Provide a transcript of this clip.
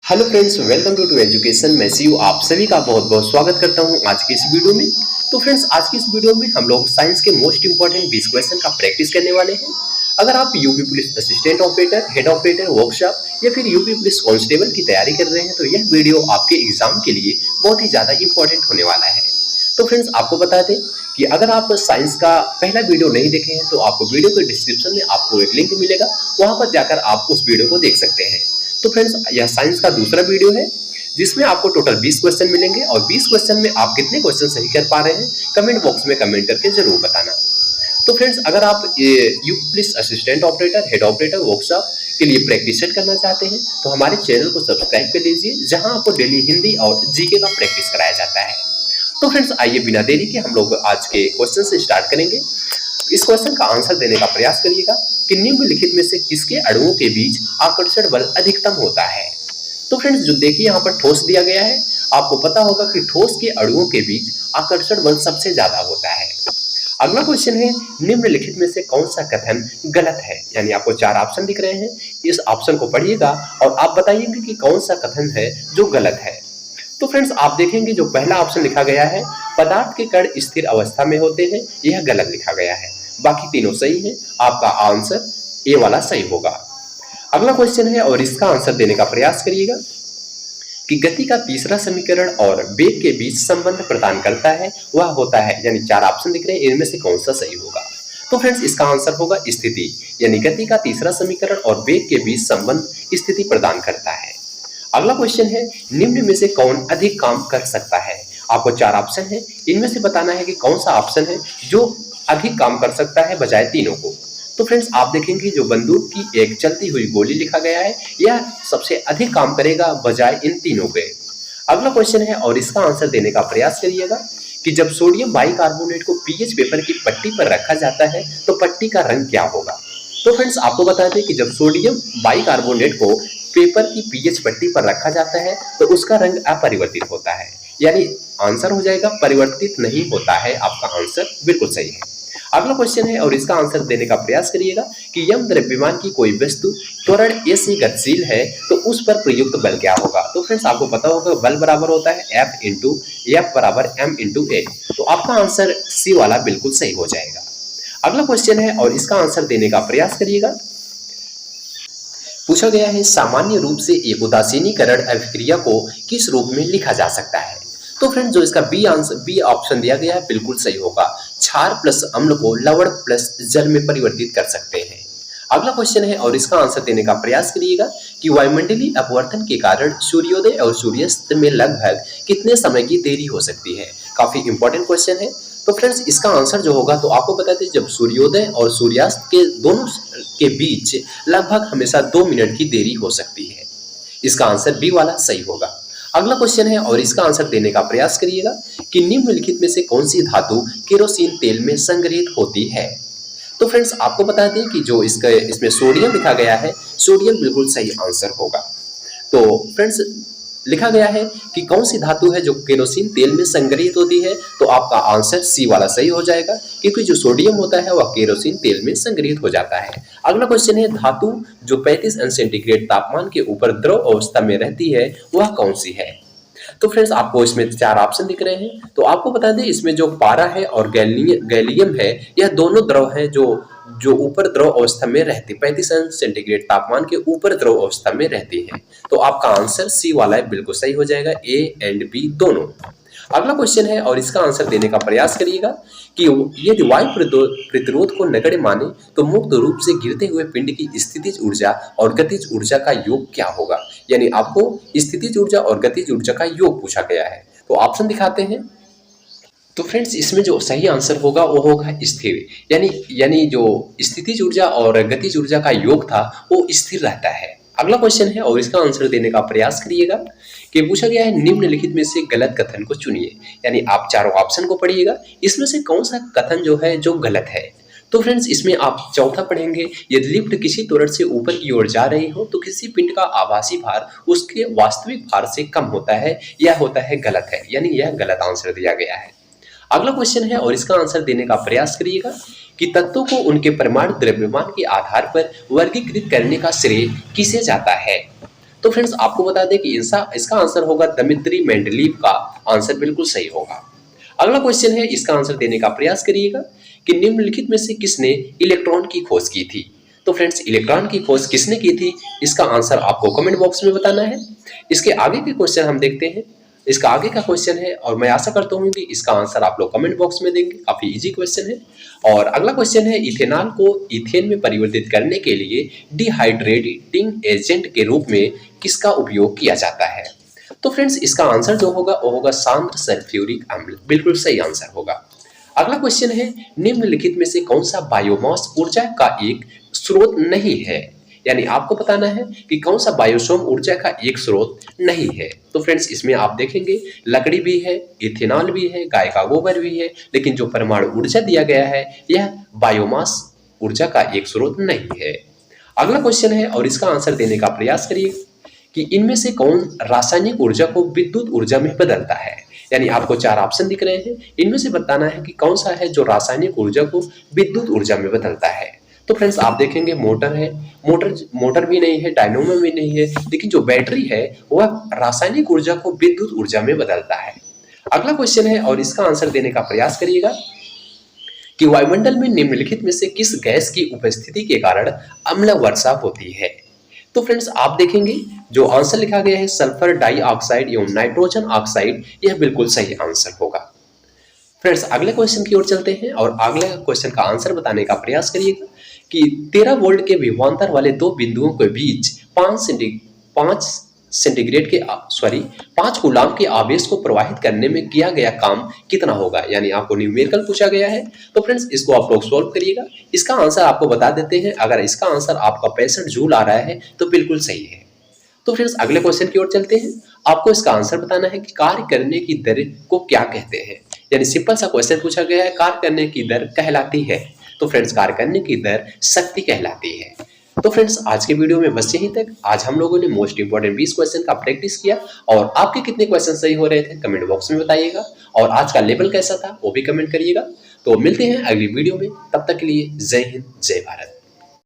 Hello friends, welcome to education. मैं सीयू आप सभी का बहुत बहुत स्वागत करता हूं आज की इस वीडियो में। तो फ्रेंड्स, आज की इस वीडियो में हम लोग साइंस के मोस्ट इंपॉर्टेंट 20 क्वेश्चन का प्रैक्टिस करने वाले हैं। अगर आप UP police assistant operator, head operator, workshop या फिर यूपी पुलिस कांस्टेबल की तैयारी कर रहे हैं तो यह वीडियो आपके एग्जाम के लिए बहुत ही ज्यादा इंपॉर्टेंट होने वाला है। तो फ्रेंड्स, आपको बता दें कि अगर आप साइंस का पहला वीडियो नहीं देखे हैं तो आपको वीडियो के डिस्क्रिप्शन में आपको एक लिंक मिलेगा, वहां पर जाकर आप उस वीडियो को देख सकते हैं। तो फ्रेंड्स, यह साइंस का दूसरा वीडियो है जिसमें आपको टोटल 20 क्वेश्चन मिलेंगे और 20 क्वेश्चन में आप कितने क्वेश्चन सही कर पा रहे हैं कमेंट बॉक्स में कमेंट करके जरूर बताना। तो फ्रेंड्स, अगर आप UP police assistant operator, head operator, workshop के लिए प्रैक्टिस सेट करना चाहते हैं तो हमारे चैनल को सब्सक्राइब कर लीजिए, जहां आपको डेली हिंदी और जीके का प्रैक्टिस कराया जाता है। तो फ्रेंड्स, आइए बिना देरी के हम लोग आज के क्वेश्चन से स्टार्ट करेंगे। इस क्वेश्चन का आंसर देने का प्रयास करिएगा कि निम्नलिखित में से किसके अणुओं के बीच आकर्षण बल अधिकतम होता है। तो फ्रेंड्स, जो देखिए यहाँ पर ठोस दिया गया है, आपको पता होगा कि ठोस के अणुओं के बीच आकर्षण बल सबसे ज्यादा होता है। अगला क्वेश्चन है, निम्नलिखित में से कौन सा कथन गलत है। यानी आपको 4 ऑप्शन दिख रहे हैं, इस ऑप्शन को पढ़िएगा और आप बताइएगा कि कौन सा कथन है जो गलत है। तो फ्रेंड्स, आप देखेंगे जो पहला ऑप्शन लिखा गया है, पदार्थ के कण स्थिर अवस्था में होते हैं, यह गलत लिखा गया है। बाकी तीनों सही है, आपका आंसर ए वाला सही होगा। अगला क्वेश्चन है और इसका आंसर देने का प्रयास करिएगा कि गति का तीसरा समीकरण और वेग के बीच संबंध प्रदान करता है, वह होता है। यानी 4 ऑप्शन दिख रहे हैं, इनमें से कौन सा सही होगा। तो फ्रेंड्स, इसका आंसर होगा स्थिति। यानी गति का तीसरा समीकरण और वेग के बीच संबंध स्थिति प्रदान करता है। अगला क्वेश्चन है, निम्न में से कौन अधिक काम कर सकता है। आपको 4 ऑप्शन है, इनमें से बताना है कि कौन सा ऑप्शन है जो अधिक काम कर सकता है बजाय तीनों को। तो फ्रेंड्स, आप देखेंगे जो बंदूक की एक चलती हुई गोली लिखा गया है, यह सबसे अधिक काम करेगा बजाय इन तीनों के। अगला क्वेश्चन है और इसका आंसर देने का प्रयास करिएगा कि जब सोडियम बाइकार्बोनेट को पीएच पेपर की पट्टी पर रखा जाता है तो पट्टी का रंग क्या होगा। तो फ्रेंड्स, आपको बता दें कि जब सोडियम बाइकार्बोनेट को पेपर की पीएच पट्टी पर रखा जाता है तो उसका रंग अपरिवर्तित होता है। यानी आंसर हो जाएगा परिवर्तित नहीं होता है। आपका आंसर बिल्कुल सही है। अगला क्वेश्चन है और इसका आंसर देने का प्रयास करिएगा कि यम द्रव्यमान की कोई वस्तु त्वरण ए से गतिशील है तो उस पर प्रयुक्त बल क्या होगा। तो फ्रेंड्स, आपको पता होगा बल बराबर होता है F बराबर m/a। तो आपका आंसर सी वाला बिल्कुल सही हो जाएगा। अगला क्वेश्चन है और इसका आंसर देने का प्रयास करिएगा। पूछा गया है, सामान्य रूप से एक उदासीनीकरण अभिक्रिया को किस रूप में लिखा जा सकता है। तो फ्रेंड्स, जो इसका बी ऑप्शन दिया गया है बिल्कुल सही होगा। क्षार प्लस अम्ल को लवण प्लस जल में परिवर्तित कर सकते हैं। अगला क्वेश्चन है और इसका आंसर देने का प्रयास करिएगा कि वायुमंडलीय अपवर्तन के कारण सूर्योदय और सूर्यास्त में लगभग कितने समय की देरी हो सकती है। काफी इंपॉर्टेंट क्वेश्चन है। तो फ्रेंड्स, इसका आंसर जो होगा तो आपको बता दें, जब सूर्योदय और सूर्यास्त के दोनों के बीच लगभग हमेशा 2 मिनट की देरी हो सकती है। इसका आंसर बी वाला सही होगा। अगला क्वेश्चन है और इसका आंसर देने का प्रयास करिएगा कि निम्नलिखित में से कौन सी धातु केरोसिन तेल में संग्रहित होती है। तो फ्रेंड्स, आपको बता दें कि जो इसमें सोडियम लिखा गया है, सोडियम बिल्कुल सही आंसर होगा। तो फ्रेंड्स, लिखा गया है कि कौन सी धातु है जो केरोसिन तेल में संग्रहित होती है, तो आपका आंसर सी वाला सही हो जाएगा, क्योंकि जो सोडियम होता है वह केरोसिन तेल में संग्रहित हो जाता है। अगला क्वेश्चन है, धातु जो 35 अंश सेंटीग्रेड तापमान के ऊपर द्रव अवस्था में रहती है वह कौन सी है। तो फ्रेंड्स, आपको इसमें 4 ऑप्शन दिख रहे हैं। तो आपको बता दें, इसमें जो पारा है और गैलियम है, यह दोनों द्रव हैं जो ऊपर द्रव अवस्था में रहती, 35 अंश सेंटीग्रेड तापमान के ऊपर द्रव अवस्था में रहती है। तो आपका आंसर सी वाला है बिल्कुल सही हो जाएगा, ए एंड बी दोनों। अगला क्वेश्चन है और इसका आंसर देने का प्रयास करिएगा कि यदि वायु प्रतिरोध को नगण्य माने तो मुक्त रूप से गिरते हुए पिंड की स्थितिज ऊर्जा और गतिज ऊर्जा का योग क्या होगा। यानी आपको स्थितिज ऊर्जा और गतिज ऊर्जा का योग पूछा गया है। तो ऑप्शन दिखाते हैं। तो फ्रेंड्स, इसमें जो सही आंसर होगा वो होगा स्थिर। यानी जो स्थितिज ऊर्जा और गतिज ऊर्जा का योग था वो स्थिर रहता है। अगला क्वेश्चन है और इसका आंसर देने का प्रयास करिएगा कि पूछा गया है, निम्नलिखित में से गलत कथन को चुनिए। यानी आप चारों ऑप्शन को पढ़िएगा, इसमें से कौन सा कथन जो है जो गलत है। तो फ्रेंड्स, इसमें आप चौथा पढ़ेंगे, यदि लिफ्ट किसी त्वरण से ऊपर की ओर जा रही हो तो किसी पिंड का आभासी भार उसके वास्तविक भार से कम होता है, यह होता है गलत है। यानी यह गलत आंसर दिया गया है। अगला क्वेश्चन है और इसका आंसर देने का प्रयास करिएगा कि तत्वों को उनके परमाणु द्रव्यमान के आधार पर वर्गीकृत करने का श्रेय किसे जाता है। तो फ्रेंड्स आपको बता दें कि इसका आंसर होगा दमित्री मेंडलीव का आंसर बिल्कुल सही होगा। अगला क्वेश्चन है, इसका आंसर देने का प्रयास करिएगा कि निम्नलिखित में से किसने इलेक्ट्रॉन की खोज की थी। तो फ्रेंड्स इलेक्ट्रॉन की खोज किसने की थी, इसका आंसर आपको कमेंट बॉक्स में बताना है। इसके आगे के क्वेश्चन हम देखते हैं। इसका आगे का क्वेश्चन है और मैं आशा करता हूं कि इसका आंसर आप लोग कमेंट बॉक्स में देंगे, काफी इजी क्वेश्चन है। और अगला क्वेश्चन है, इथेनॉल को ईथेन में परिवर्तित करने के लिए डिहाइड्रेटिंग एजेंट के रूप में किसका उपयोग किया जाता है। तो फ्रेंड्स इसका आंसर जो होगा वो होगा सांद्र सल्फ्यूरिक अम्ल, बिल्कुल सही आंसर होगा। अगला क्वेश्चन है, निम्नलिखित में से कौन सा बायोमास ऊर्जा का एक स्रोत नहीं है। यानी आपको बताना है कि कौन सा बायोसोम ऊर्जा का एक स्रोत नहीं है। तो फ्रेंड्स इसमें आप देखेंगे लकड़ी भी है, इथेनॉल भी है, गाय का गोबर भी है, लेकिन जो परमाणु ऊर्जा दिया गया है यह बायोमास ऊर्जा का एक स्रोत नहीं है। अगला क्वेश्चन है और इसका आंसर देने का प्रयास करिए कि इनमें से कौन रासायनिक ऊर्जा को विद्युत ऊर्जा में बदलता है। यानी आपको 4 ऑप्शन दिख रहे हैं, इनमें से बताना है कि कौन सा है जो रासायनिक ऊर्जा को विद्युत ऊर्जा में बदलता है। तो फ्रेंड्स आप देखेंगे मोटर है, मोटर भी नहीं है, डायनोमो भी नहीं है, लेकिन जो बैटरी है वह रासायनिक ऊर्जा को विद्युत ऊर्जा में बदलता है। अगला क्वेश्चन है और इसका आंसर देने का प्रयास करिएगा कि वायुमंडल में निम्नलिखित में से किस गैस की उपस्थिति के कारण अम्ल वर्षा होती है। तो फ्रेंड्स आप देखेंगे जो आंसर लिखा गया है सल्फर डाइऑक्साइड एवं नाइट्रोजन ऑक्साइड, यह बिल्कुल सही आंसर होगा। फ्रेंड्स अगले क्वेश्चन की ओर चलते हैं और अगले क्वेश्चन का आंसर बताने का प्रयास करिएगा कि 13 वोल्ट के विभवांतर वाले दो बिंदुओं के बीच 5 कूलाम के आवेश को प्रवाहित करने में किया गया काम कितना होगा। यानी आपको न्यूमेरिकल पूछा गया है। तो फ्रेंड्स इसको आप लोग सॉल्व करिएगा। इसका आंसर आपको बता देते हैं, अगर इसका आंसर आपका 65 जूल आ रहा है तो बिल्कुल सही है। तो फ्रेंड्स अगले क्वेश्चन की ओर चलते हैं। आपको इसका आंसर बताना है कि कार्य करने की दर को क्या कहते हैं। यानी सिंपल सा क्वेश्चन पूछा गया है, कार्य करने की दर कहलाती है। तो फ्रेंड्स कार्य करने की दर शक्ति कहलाती है। तो फ्रेंड्स आज के वीडियो में बस यहीं तक। आज हम लोगों ने मोस्ट इंपोर्टेंट 20 क्वेश्चन का प्रैक्टिस किया और आपके कितने क्वेश्चन सही हो रहे थे कमेंट बॉक्स में बताइएगा और आज का लेवल कैसा था वो भी कमेंट करिएगा। तो मिलते हैं अगली वीडियो में, तब तक के लिए जय हिंद जय भारत।